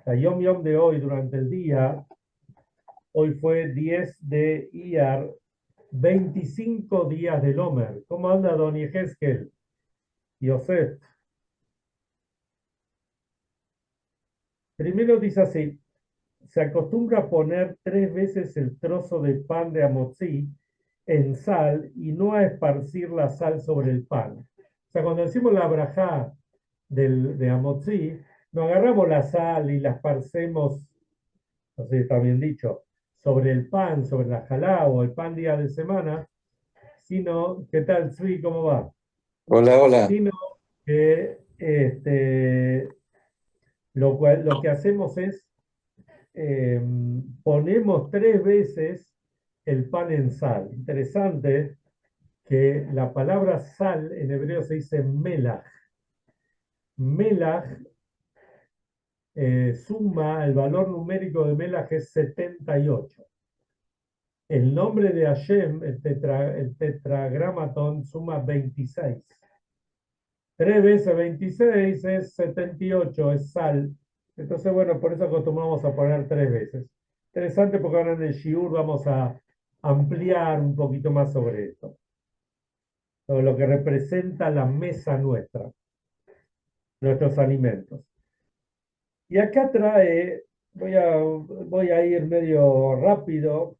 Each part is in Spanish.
La Yom Yom de hoy durante el día, hoy fue 10 de Iyar, 25 días del Omer. ¿Cómo anda Don Yehezkel? Yosef. Primero dice así, se acostumbra a poner 3 veces el trozo de pan de amotzi en sal y no a esparcir la sal sobre el pan. O sea, cuando decimos la brajá de amotzi, no agarramos la sal y la esparcemos, no sé si está bien dicho, sobre el pan, sobre la jalá o el pan día de semana, sino, ¿qué tal, Zvi? ¿Cómo va? Hola, hola. Sino que lo que hacemos es eh, ponemos 3 veces el pan en sal. Interesante que la palabra sal en hebreo se dice melach. Melach suma, el valor numérico de melach es 78. El nombre de Hashem, el tetragramatón, suma 26. 3 veces 26 es 78, es sal. Entonces, bueno, por eso acostumbramos a poner 3 veces. Interesante porque ahora en el Shiur vamos a ampliar un poquito más sobre esto, sobre lo que representa la mesa nuestra, nuestros alimentos. Y acá trae, voy a ir medio rápido,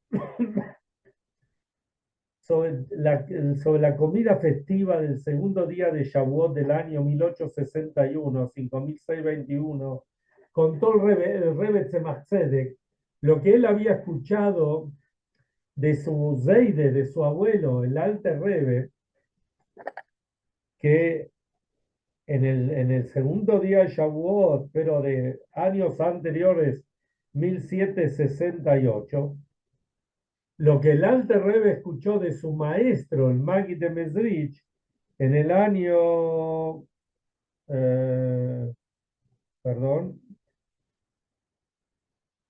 sobre la comida festiva del segundo día de Shavuot del año 1861, 5621, contó el Rebbe Tzemach Tzedek lo que él había escuchado de su Zeide, de su abuelo, el Alter Rebbe, que en el segundo día de Shavuot, pero de años anteriores, 1768, lo que el Alter Rebbe escuchó de su maestro, el Maggid de Mesrich, en el año, eh, perdón,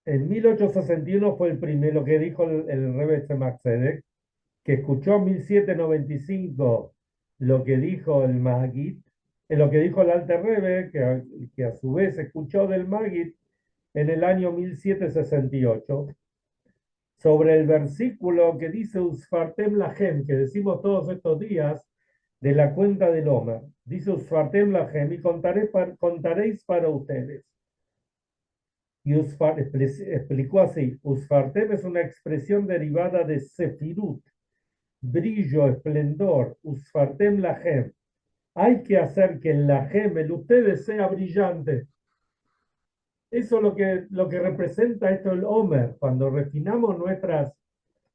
en 1861 fue el primero que dijo el Rebbe Tzemach Tzedek, que escuchó en 1795 lo que dijo el Maggid, lo que dijo el Alter Rebbe, que a su vez escuchó del Maggid en el año 1768, sobre el versículo que dice Usfartem Lahem, que decimos todos estos días de la cuenta del Omer. Dice Usfartem Lahem y contaréis para ustedes. Y explicó así, Usfartem es una expresión derivada de Sefirut, brillo, esplendor, Usfartem Lahem. Hay que hacer que el Lahem, el ustedes, sea brillante. Eso es lo que representa esto el Omer. Cuando refinamos nuestras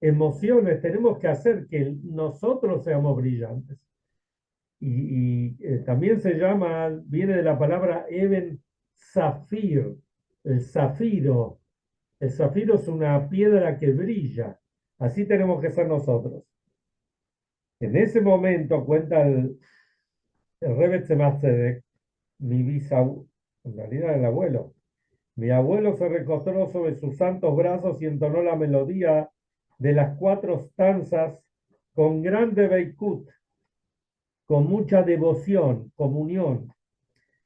emociones, tenemos que hacer que nosotros seamos brillantes. Y también viene de la palabra Eben Zafir, el zafiro. El zafiro es una piedra que brilla. Así tenemos que ser nosotros. En ese momento, cuenta el Rebbe Tzemach Tzedek, mi bisabuelo, en realidad el abuelo, mi abuelo se recostó sobre sus santos brazos y entonó la melodía de las 4 stanzas con grande beikut, con mucha devoción, comunión.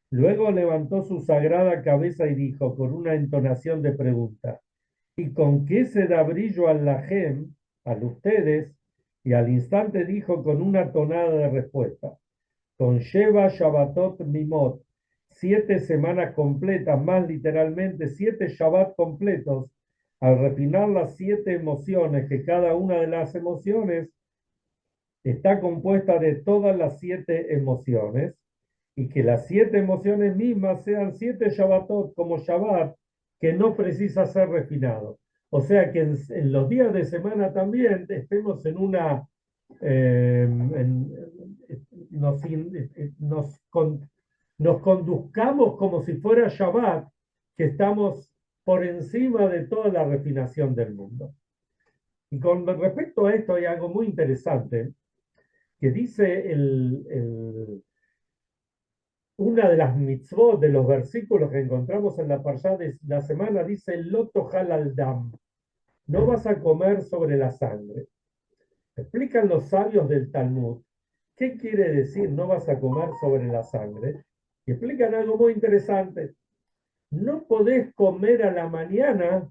Luego levantó su sagrada cabeza y dijo con una entonación de pregunta, ¿y con qué se da brillo al lajem, a ustedes? Y al instante dijo con una tonada de respuesta, con Sheva Shabbatot Mimot, 7 semanas completas, más literalmente 7 Shabbat completos, al refinar las 7 emociones, que cada una de las emociones está compuesta de todas las 7 emociones, y que las 7 emociones mismas sean 7 Shabbatot como Shabbat, que no precisa ser refinado. O sea que en los días de semana también estemos en una nos, nos, nos conduzcamos como si fuera Shabbat, que estamos por encima de toda la refinación del mundo. Y con respecto a esto hay algo muy interesante que dice una de las mitzvot de los versículos que encontramos en la parsha de la semana, dice Loto halal dam, no vas a comer sobre la sangre. Explican los sabios del Talmud qué quiere decir no vas a comer sobre la sangre y explican algo muy interesante. no podés comer a la mañana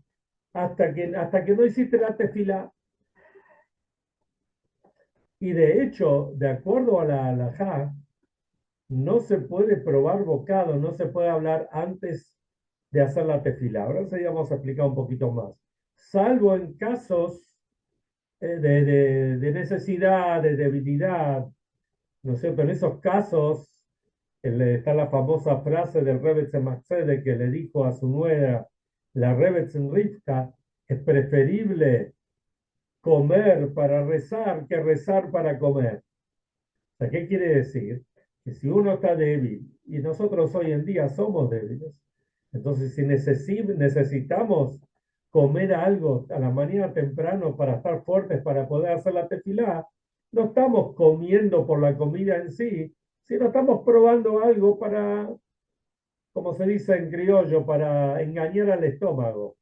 hasta que no hiciste la tefilá. Y de hecho, de acuerdo a la halajá, no se puede probar bocado, no se puede hablar antes de hacer la tefilá. Ahora sí vamos a explicar un poquito más. Salvo en casos de necesidad, de debilidad, ¿no es cierto? En esos casos está la famosa frase del Rebbe Tzemach Tzedek que le dijo a su nuera, la Rebbe Rivka, es preferible comer para rezar que rezar para comer. O sea, ¿qué quiere decir? Que si uno está débil, y nosotros hoy en día somos débiles, entonces si necesitamos comer algo a la mañana temprano para estar fuertes, para poder hacer la tefilá, no estamos comiendo por la comida en sí, sino estamos probando algo para, como se dice en criollo, para engañar al estómago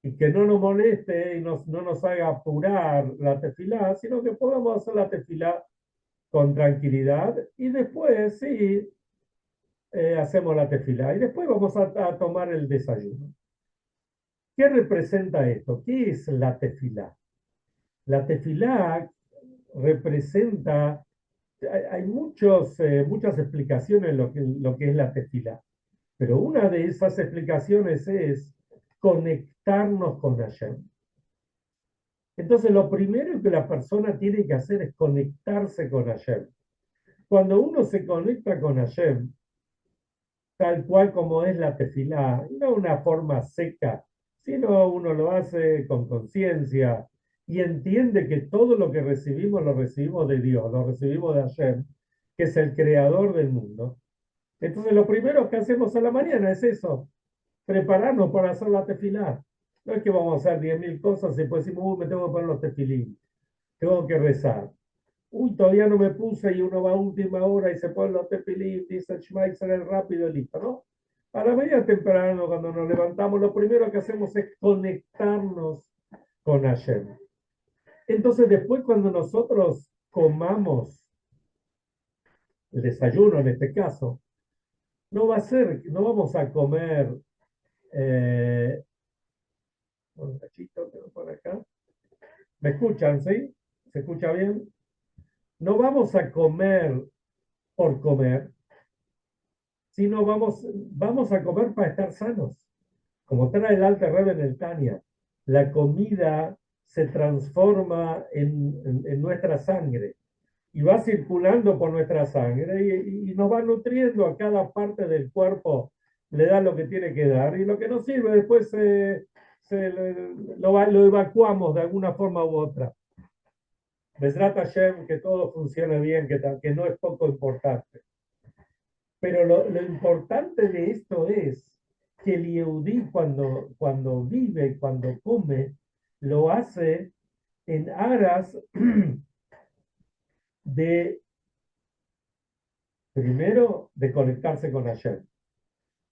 y que no nos moleste y no nos haga apurar la tefilá, sino que podamos hacer la tefilá con tranquilidad y después sí hacemos la tefilá y después vamos a tomar el desayuno. ¿Qué representa esto? ¿Qué es la tefilá? La tefilá representa, hay muchas explicaciones en lo que es la tefilá, pero una de esas explicaciones es conectarnos con Hashem. Entonces, lo primero que la persona tiene que hacer es conectarse con Hashem. Cuando uno se conecta con Hashem, tal cual como es la tefilá, no una forma seca, sino uno lo hace con conciencia y entiende que todo lo que recibimos lo recibimos de Dios, lo recibimos de Hashem, que es el creador del mundo. Entonces, lo primero que hacemos a la mañana es eso, prepararnos para hacer la tefilá. No es que vamos a hacer 10.000 cosas y después decimos, me tengo que poner los tefilín, tengo que rezar. Uy, todavía no me puse y uno va a última hora y se pone los tefilín, dice el Shema Israel rápido y listo, ¿no? A la mañana temprano, cuando nos levantamos, lo primero que hacemos es conectarnos con Hashem. Entonces, después, cuando nosotros comamos el desayuno, en este caso, no vamos a comer, un cachito, por acá. ¿Me escuchan, sí? ¿Se escucha bien? No vamos a comer por comer, sino vamos a comer para estar sanos. Como trae el Alter Rebbe en el Tania, la comida se transforma en nuestra sangre y va circulando por nuestra sangre y nos va nutriendo a cada parte del cuerpo, le da lo que tiene que dar y lo que nos sirve después lo evacuamos de alguna forma u otra. Besrat Hashem, que todo funcione bien, que no es poco importante. Pero lo importante de esto es que el Yehudí cuando vive, cuando come, lo hace en aras de, primero, de conectarse con Hashem.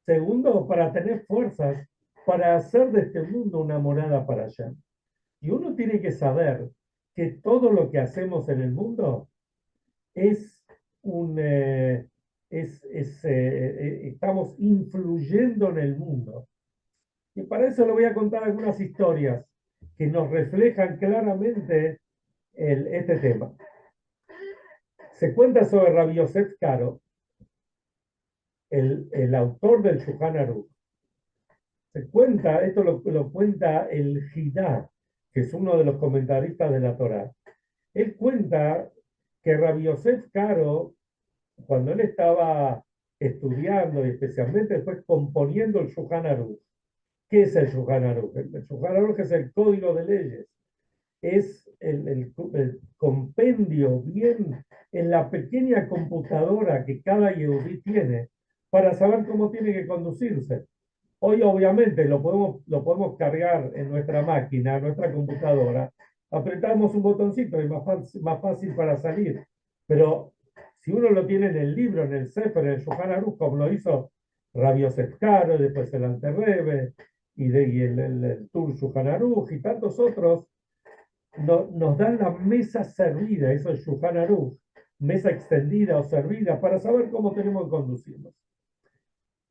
Segundo, para tener fuerzas para hacer de este mundo una morada para Hashem. Y uno tiene que saber que todo lo que hacemos en el mundo es estamos influyendo en el mundo. Y para eso le voy a contar algunas historias que nos reflejan claramente este tema. Se cuenta sobre Rabbi Yosef Karo, el autor del Shulchan Aruch. Se cuenta, esto lo cuenta el Jidá, que es uno de los comentaristas de la Torá. Él cuenta que Rabbi Yosef Karo, cuando él estaba estudiando y especialmente después componiendo el Shulchan Aruch. ¿Qué es el Shulchan Aruch? El Shulchan Aruch es el código de leyes, es el compendio bien en la pequeña computadora que cada yehudí tiene para saber cómo tiene que conducirse. Hoy obviamente lo podemos cargar en nuestra máquina, en nuestra computadora, apretamos un botoncito y más fácil para salir. Pero si uno lo tiene en el libro, en el Sefer, en el Shulchan Aruch, como lo hizo Rabbi Yosef Karo, después el Alter Rebbe, y el Tur Shulchan Aruch y tantos otros, nos dan la mesa servida, eso es Shulchan Aruch, mesa extendida o servida, para saber cómo tenemos que conducirnos.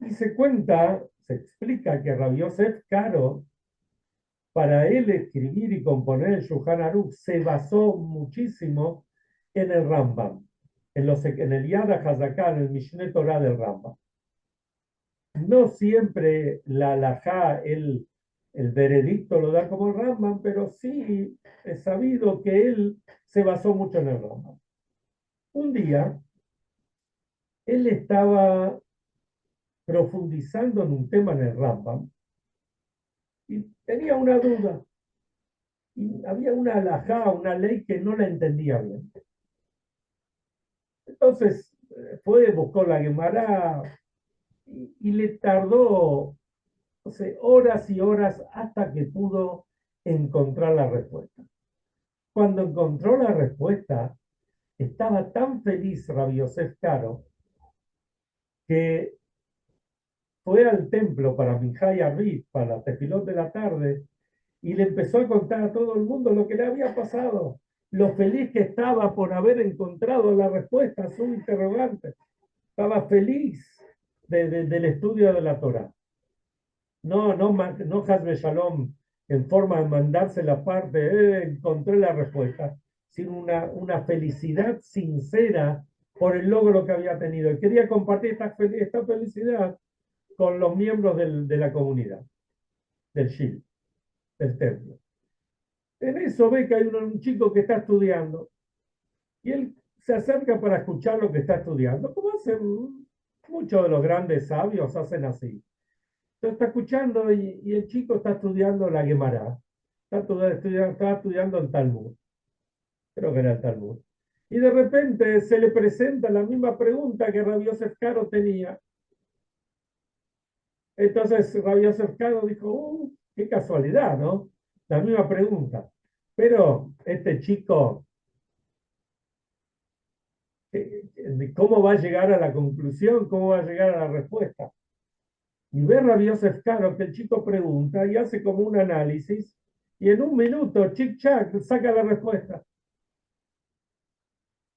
Y se se explica que Rabbi Yosef Karo, para él escribir y componer el Shulchan Aruch, se basó muchísimo en el Rambam, en el Yad HaZaká, en el Mishneh Torah del Rambam. No siempre la halajá, el veredicto lo da como el Rambam, pero sí es sabido que él se basó mucho en el Rambam. Un día, él estaba profundizando en un tema en el Rambam y tenía una duda. Y había una halajá, una ley que no la entendía bien. Entonces fue, buscó la Gemara y le tardó, no sé, horas y horas hasta que pudo encontrar la respuesta. Cuando encontró la respuesta, estaba tan feliz Rabbi Yosef Karo que fue al templo para Minjá y Arrit, para la tefilot de la tarde, y le empezó a contar a todo el mundo lo que le había pasado, lo feliz que estaba por haber encontrado la respuesta a su interrogante. Estaba feliz del estudio de la Torah. No Hasbe Shalom en forma de mandarse la parte, encontré la respuesta, sino una felicidad sincera por el logro que había tenido. Y quería compartir esta felicidad con los miembros de la comunidad, del Shil, del templo. En eso ve que hay un chico que está estudiando y él se acerca para escuchar lo que está estudiando, como hacen muchos de los grandes sabios, hacen así. Entonces está escuchando y el chico está estudiando la Gemara, estaba estudiando el Talmud, creo que era el Talmud. Y de repente se le presenta la misma pregunta que Rabbi Yosef Karo tenía. Entonces Rabbi Yosef Karo dijo, qué casualidad, ¿no? La misma pregunta. Pero este chico, ¿cómo va a llegar a la conclusión? ¿Cómo va a llegar a la respuesta? Y ve Rabbi Yosef Karo que el chico pregunta y hace como un análisis y en un minuto, chic-chac, saca la respuesta.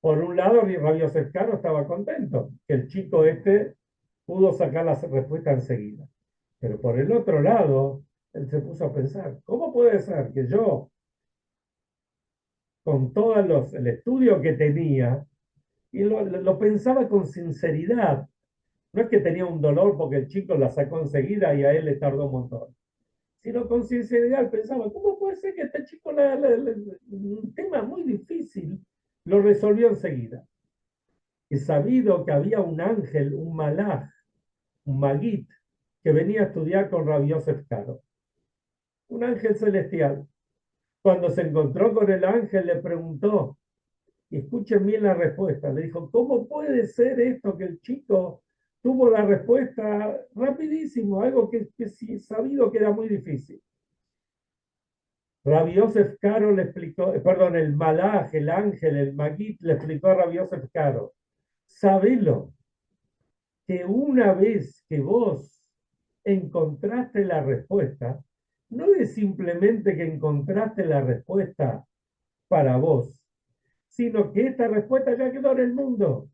Por un lado, Rabbi Yosef Karo estaba contento, que el chico este pudo sacar la respuesta enseguida. Pero por el otro lado, él se puso a pensar, ¿cómo puede ser que yo, con todo el estudio que tenía, y lo pensaba con sinceridad, no es que tenía un dolor porque el chico la sacó enseguida y a él le tardó un montón, sino con sinceridad pensaba, ¿cómo puede ser que este chico un tema muy difícil lo resolvió enseguida? He sabido que había un ángel, un malaj, un magit, que venía a estudiar con Rabbi Yosef Karo, un ángel celestial. Cuando se encontró con el ángel le preguntó, y escuchen bien la respuesta, le dijo, ¿cómo puede ser esto que el chico tuvo la respuesta rapidísimo, algo que sí sabido que era muy difícil? Rabbi Yosef Karo le explicó, perdón, el malaj, el ángel, el magit, le explicó a Rabbi Yosef Karo, sabelo, que una vez que vos encontraste la respuesta, no es simplemente que encontraste la respuesta para vos, sino que esta respuesta ya quedó en el mundo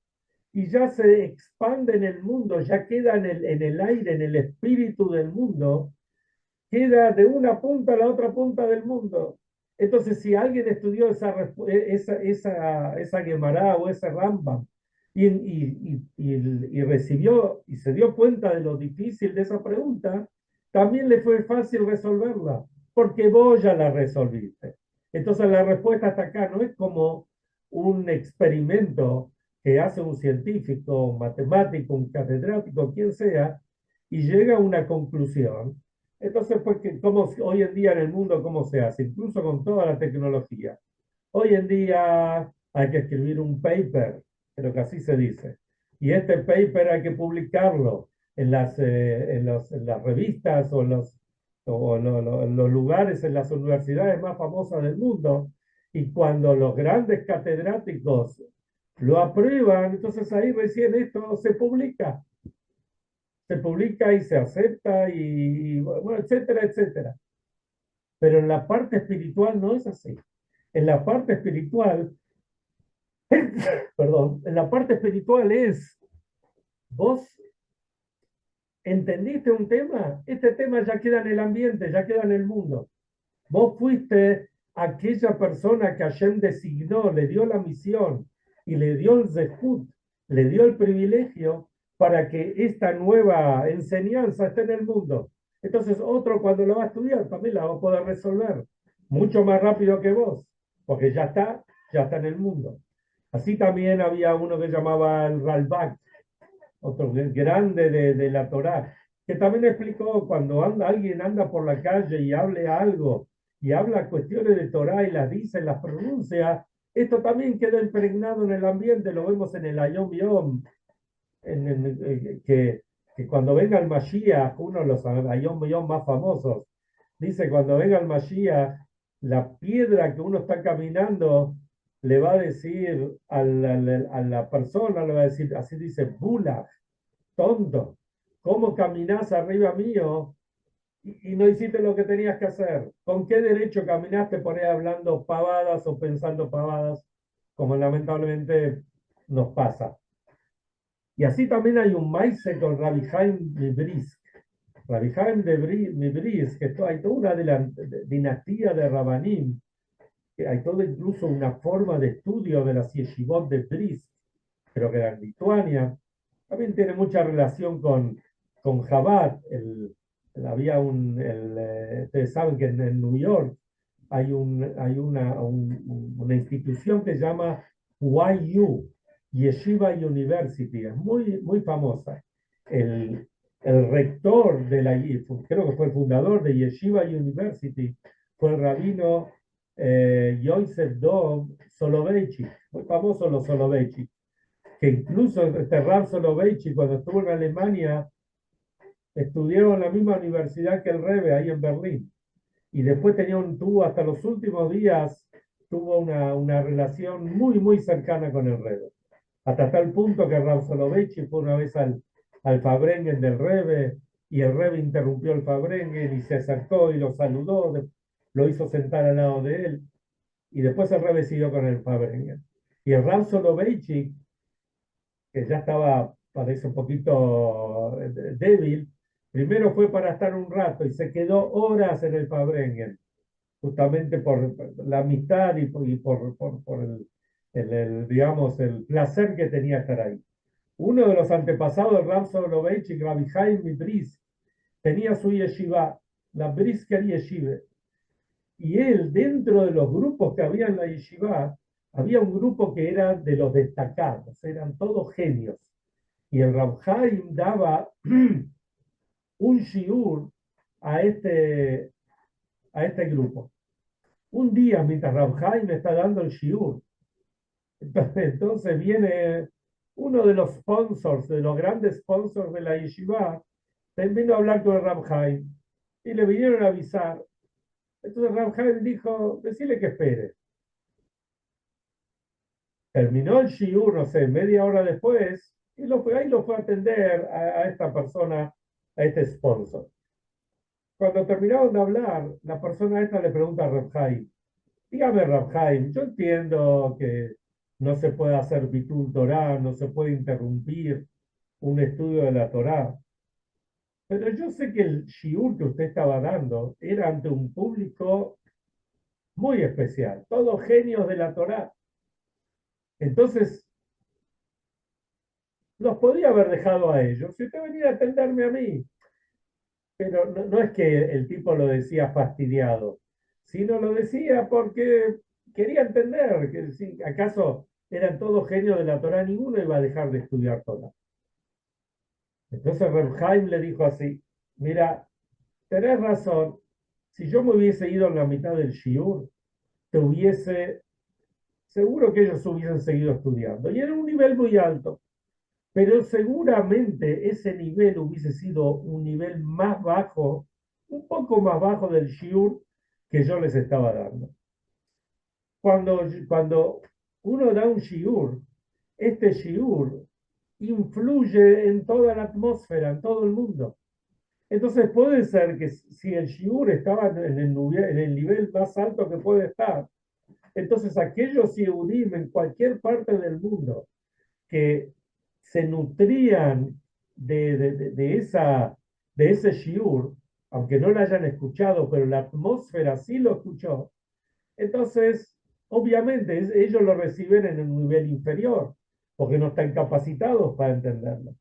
y ya se expande en el mundo, ya queda en el aire, en el espíritu del mundo, queda de una punta a la otra punta del mundo. Entonces, si alguien estudió esa Gemara o ese Rambam y recibió y se dio cuenta de lo difícil de esa pregunta, también le fue fácil resolverla, porque vos ya la resolviste. Entonces, la respuesta hasta acá no es como un experimento que hace un científico, un matemático, un catedrático, quien sea, y llega a una conclusión. Entonces, pues, ¿cómo, hoy en día en el mundo, cómo se hace? Incluso con toda la tecnología. Hoy en día hay que escribir un paper, creo que así se dice. Y este paper hay que publicarlo en las revistas en los lugares, en las universidades más famosas del mundo. Y cuando los grandes catedráticos lo aprueban, entonces ahí recién esto se publica y se acepta y bueno, etcétera, etcétera. Pero en la parte espiritual no es así. En la parte espiritual, perdón, en la parte espiritual es vos ¿Entendiste un tema? Este tema ya queda en el ambiente, ya queda en el mundo. Vos fuiste aquella persona que Hashem designó, le dio la misión y le dio el zehut, le dio el privilegio para que esta nueva enseñanza esté en el mundo. Entonces otro cuando lo va a estudiar también la va a poder resolver mucho más rápido que vos, porque ya está en el mundo. Así también había uno que llamaba el Ralbag, otro grande de la Torá, que también explicó cuando alguien anda por la calle y hable algo y habla cuestiones de Torá y las dice, las pronuncia, esto también queda impregnado en el ambiente, lo vemos en el Ayom Yom, que cuando venga el Mashiach, uno de los Ayom Yom más famosos, dice cuando venga el Mashiach, la piedra que uno está caminando le va a decir a la persona, le va a decir, así dice, Bula, tonto, ¿cómo caminás arriba mío y no hiciste lo que tenías que hacer? ¿Con qué derecho caminaste por ahí hablando pavadas o pensando pavadas, como lamentablemente nos pasa? Y así también hay un maíz con Rabbi Haim Mibrisk. Rabbi Haim Mibrisk, que hay toda una dinastía de Rabanim, que hay toda incluso una forma de estudio de las yeshivot de Brisk, pero que era en Lituania. También tiene mucha relación con Chabad. Había ustedes saben que en New York hay una institución que se llama YU, Yeshiva University, es muy, muy famosa. El, el rector de creo que fue el fundador de Yeshiva University, fue el rabino Yosef Dov Soloveitchik, muy famoso los Soloveitchik, que incluso este Rav Soloveitchik cuando estuvo en Alemania estudió en la misma universidad que el Rebbe ahí en Berlín y después tuvo hasta los últimos días tuvo una relación muy muy cercana con el Rebbe, hasta tal punto que Rav Soloveitchik fue una vez al Fabrengen del Rebbe y el Rebbe interrumpió el Fabrengen y se acercó y lo saludó, lo hizo sentar al lado de él y después el Rebbe siguió con el Fabrengen. Y el Rav Soloveitchik, que ya estaba, parece un poquito débil, primero fue para estar un rato y se quedó horas en el Fabrengen, justamente por la amistad y por digamos, el placer que tenía estar ahí. Uno de los antepasados de Rav Soloveitchik, Rabbi Haim Brisk, tenía su yeshiva, la Brisker Yeshiva, y él, dentro de los grupos que había en la yeshiva, había un grupo que era de los destacados, eran todos genios. Y el Rav Haim daba un shiur a este grupo. Un día, mientras Rav Haim está dando el shiur, entonces viene uno de los sponsors, de los grandes sponsors de la yeshiva, vino a hablar con el Rav Haim y le vinieron a avisar. Entonces Rav Haim dijo, decirle que espere. Terminó el shiur, no sé, media hora después, y ahí lo fue a atender a esta persona, a este sponsor. Cuando terminaron de hablar, la persona esta le pregunta a Reb Haim, dígame Reb Haim, yo entiendo que no se puede hacer bitul Torah, no se puede interrumpir un estudio de la Torah, pero yo sé que el shiur que usted estaba dando era ante un público muy especial, todos genios de la Torah. Entonces, los podía haber dejado a ellos si usted venía a atenderme a mí. Pero no es que el tipo lo decía fastidiado, sino lo decía porque quería entender que si acaso eran todos genios de la Torah, ninguno iba a dejar de estudiar Torah. Entonces Reb Haim le dijo así, mira, tenés razón, si yo me hubiese ido en la mitad del shiur, seguro que ellos hubiesen seguido estudiando. Y era un nivel muy alto. Pero seguramente ese nivel hubiese sido un nivel más bajo, un poco más bajo del shiur que yo les estaba dando. Cuando uno da un shiur, este shiur influye en toda la atmósfera, en todo el mundo. Entonces puede ser que si el shiur estaba en el nivel más alto que puede estar, entonces aquellos yehudim en cualquier parte del mundo que se nutrían de de ese shiur, aunque no lo hayan escuchado, pero la atmósfera sí lo escuchó, entonces, obviamente, ellos lo reciben en un nivel inferior, porque no están capacitados para entenderlo.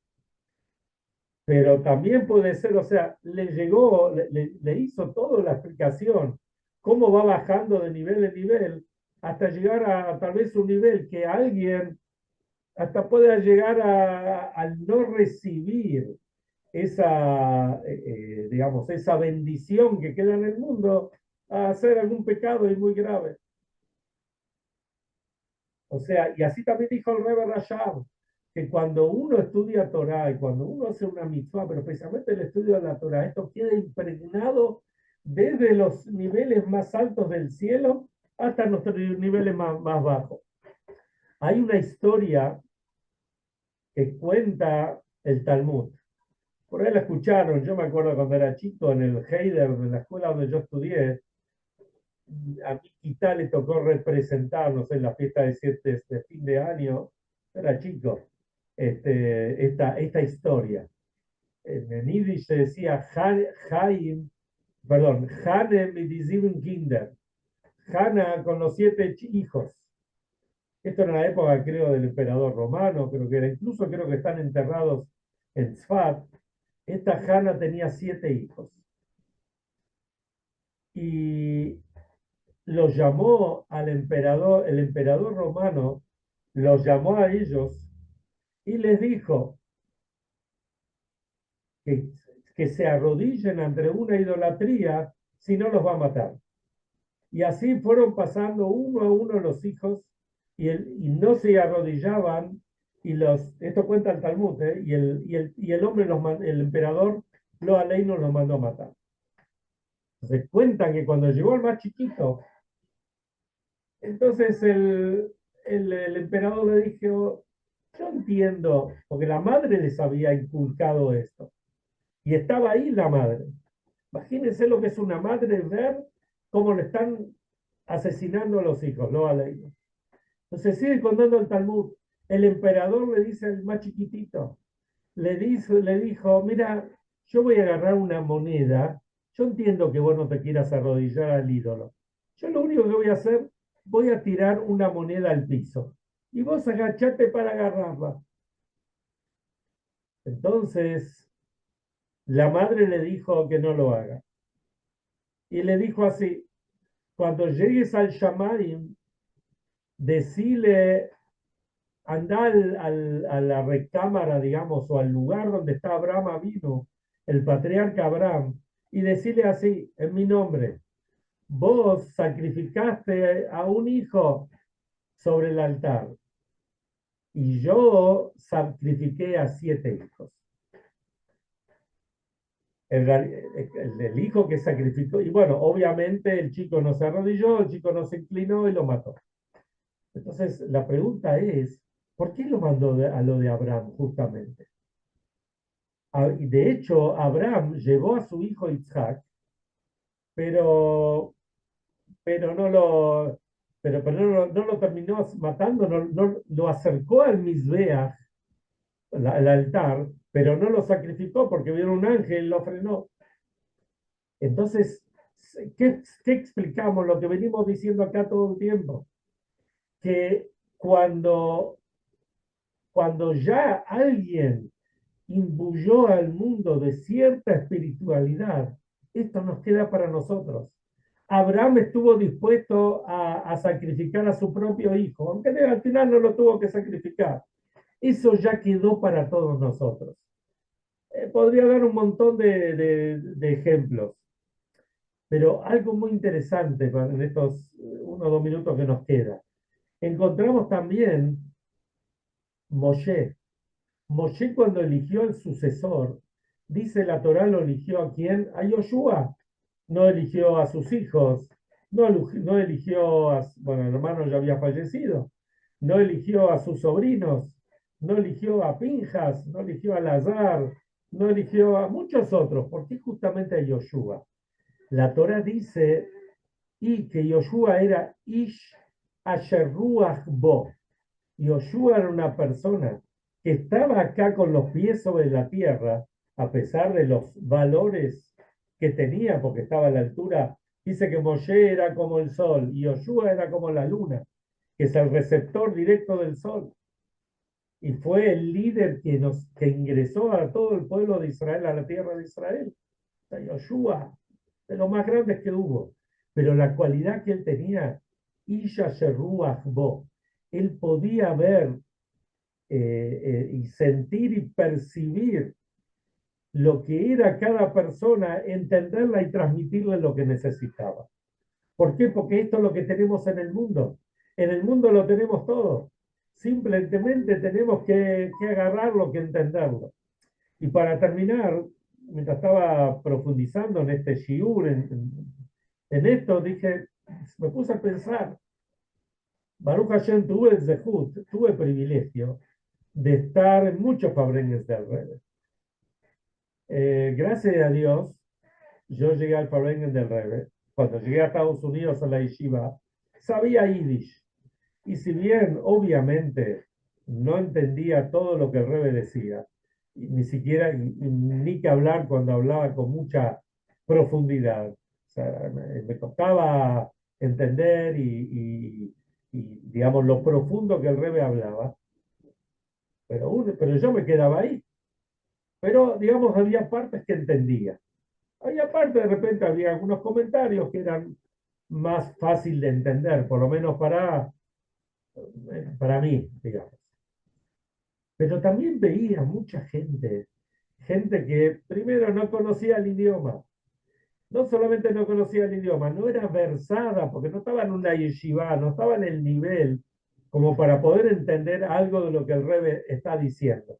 Pero también puede ser, o sea, le llegó, le hizo toda la explicación, cómo va bajando de nivel en nivel, hasta llegar a tal vez un nivel que alguien hasta pueda llegar al no recibir esa, digamos, esa bendición que queda en el mundo, a hacer algún pecado y muy grave. O sea, y así también dijo el Rebbe Rashab, que cuando uno estudia Torah y cuando uno hace una mitzvah, pero precisamente el estudio de la Torah, esto queda impregnado desde los niveles más altos del cielo hasta nuestros niveles más bajos. Hay una historia que cuenta el Talmud. Por ahí la escucharon, yo me acuerdo cuando era chico en el Heider, en la escuela donde yo estudié, a mi quizá le tocó representar, no sé, en la fiesta de fin de año, era chico, esta historia. En Yiddish se decía Haim, perdón, Hane mit die sieben Kinder, Hannah con los 7 hijos. Esto era la época, creo, del emperador romano, creo que era, incluso creo que están enterrados en Tzfat. Esta Hannah tenía 7 hijos. Y los llamó al emperador, el emperador romano los llamó a ellos y les dijo que, que se arrodillen ante una idolatría, si no los va a matar. Y así fueron pasando uno a uno los hijos y no se arrodillaban. Esto cuenta el Talmud, y el hombre, el emperador, lo Aleinu los mandó a matar. Entonces cuentan que cuando llegó el más chiquito, entonces el emperador le dijo, yo entiendo, porque la madre les había inculcado esto. Y estaba ahí la madre. Imagínense lo que es una madre ver cómo le están asesinando a los hijos, lo ha leído. Entonces sigue contando el Talmud. El emperador le dice al más chiquitito, le dijo, mira, yo voy a agarrar una moneda. Yo entiendo que vos no te quieras arrodillar al ídolo. Yo lo único que voy a hacer, voy a tirar una moneda al piso. Y vos agachate para agarrarla. Entonces, la madre le dijo que no lo haga. Y le dijo así, cuando llegues al Shamaim, decile, anda a la recámara, digamos, o al lugar donde está Abraham vino, el patriarca Abraham, y decirle así, en mi nombre, vos sacrificaste a un hijo sobre el altar y yo sacrifiqué a 7 hijos. El hijo que sacrificó, y bueno, obviamente el chico no se arrodilló, el chico no se inclinó y lo mató. Entonces, la pregunta es, ¿por qué lo mandó a lo de Abraham justamente? Y de hecho, Abraham llevó a su hijo Isaac, pero, pero no lo, pero no lo terminó matando, no lo acercó al Mizbeach, al altar, pero no lo sacrificó porque vino un ángel y lo frenó. Entonces, ¿qué explicamos? Lo que venimos diciendo acá todo el tiempo, que cuando ya alguien imbuyó al mundo de cierta espiritualidad, esto nos queda para nosotros. Abraham estuvo dispuesto a sacrificar a su propio hijo, aunque al final no lo tuvo que sacrificar. Eso ya quedó para todos nosotros. Podría dar un montón de ejemplos, pero algo muy interesante en estos 1 o 2 minutos que nos queda. Encontramos también Moshe. Moshe cuando eligió al sucesor, dice la Torá, lo eligió a quién? A Yoshua. No eligió a sus hijos, no eligió bueno, el hermano ya había fallecido, no eligió a sus sobrinos, no eligió a Pinjas, no eligió a Lazar, no eligió a muchos otros. ¿Por qué justamente a Yoshua? La Torá dice y que Yoshua era Ish Asher Ruach Bo. Yoshua era una persona que estaba acá con los pies sobre la tierra, a pesar de los valores que tenía, porque estaba a la altura, dice que Moshe era como el sol y Yoshua era como la luna, que es el receptor directo del sol. Y fue el líder que ingresó a todo el pueblo de Israel, a la tierra de Israel. O sea, Yoshua, de los más grandes que hubo. Pero la cualidad que él tenía, Isha Sheruach Bo, él podía ver y sentir y percibir lo que era cada persona, entenderla y transmitirle lo que necesitaba. ¿Por qué? Porque esto es lo que tenemos en el mundo. En el mundo lo tenemos todo. Simplemente tenemos que agarrarlo, que entenderlo. Y para terminar, mientras estaba profundizando en este shiur, en esto, dije, me puse a pensar, Baruch Hashem, tuve el zehut, tuve el privilegio de estar en muchos Fabrengues del Rebbe. Gracias a Dios, yo llegué al Fabrengen del Rebbe. Cuando llegué a Estados Unidos a la yeshiva, sabía Yiddish. Y si bien, obviamente, no entendía todo lo que el Rebbe decía, ni siquiera, ni que hablar cuando hablaba con mucha profundidad. O sea, me costaba entender digamos, lo profundo que el Rebbe hablaba, pero yo me quedaba ahí. Pero, digamos, había partes que entendía. Había partes, de repente, había algunos comentarios que eran más fácil de entender, por lo menos para mí, digamos. Pero también veía mucha gente que primero no conocía el idioma. No solamente no conocía el idioma, no era versada, porque no estaba en una yeshiva, no estaba en el nivel como para poder entender algo de lo que el Rebbe está diciendo.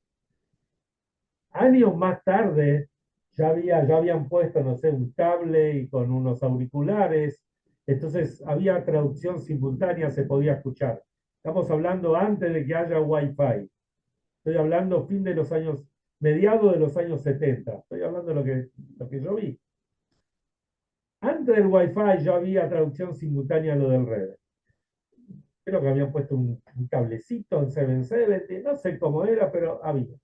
Años más tarde ya habían puesto, no sé, un cable y con unos auriculares, entonces había traducción simultánea, se podía escuchar. Estamos hablando antes de que haya Wi-Fi. Estoy hablando fin de los años, mediados de los años 70. Estoy hablando de lo que yo vi. Antes del Wi-Fi ya había traducción simultánea a lo del Red. Creo que habían puesto un cablecito en 770, no sé cómo era, pero había.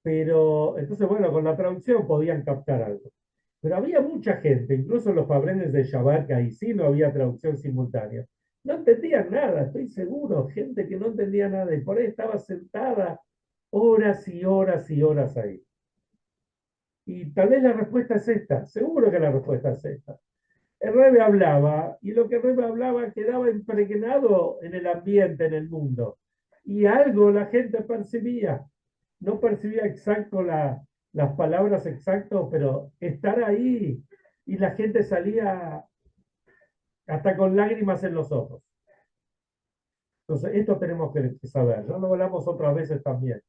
Pero entonces, bueno, con la traducción podían captar algo. Pero había mucha gente, incluso los fabrenes de Shabbat, que ahí sí no había traducción simultánea. No entendían nada, estoy seguro, gente que no entendía nada y por ahí estaba sentada horas y horas y horas ahí. Y tal vez la respuesta es esta, seguro que la respuesta es esta. El Rebbe hablaba y lo que el Rebbe hablaba quedaba impregnado en el ambiente, en el mundo. Y algo la gente percibía. No percibía exacto las palabras exactas, pero estar ahí y la gente salía hasta con lágrimas en los ojos. Entonces, esto tenemos que saber. Ya lo hablamos otras veces también.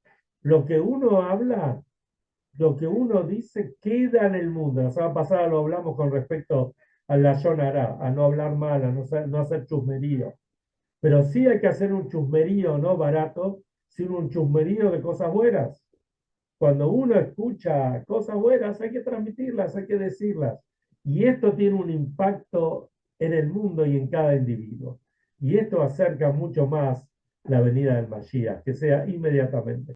Lo que uno habla, lo que uno dice, queda en el mundo. La semana pasada lo hablamos con respecto a la Yonara, a no hablar mal, a no hacer chusmerío. Pero sí hay que hacer un chusmerío no barato, sino un chusmerío de cosas buenas. Cuando uno escucha cosas buenas, hay que transmitirlas, hay que decirlas. Y esto tiene un impacto en el mundo y en cada individuo. Y esto acerca mucho más la venida del Mashiach, que sea inmediatamente.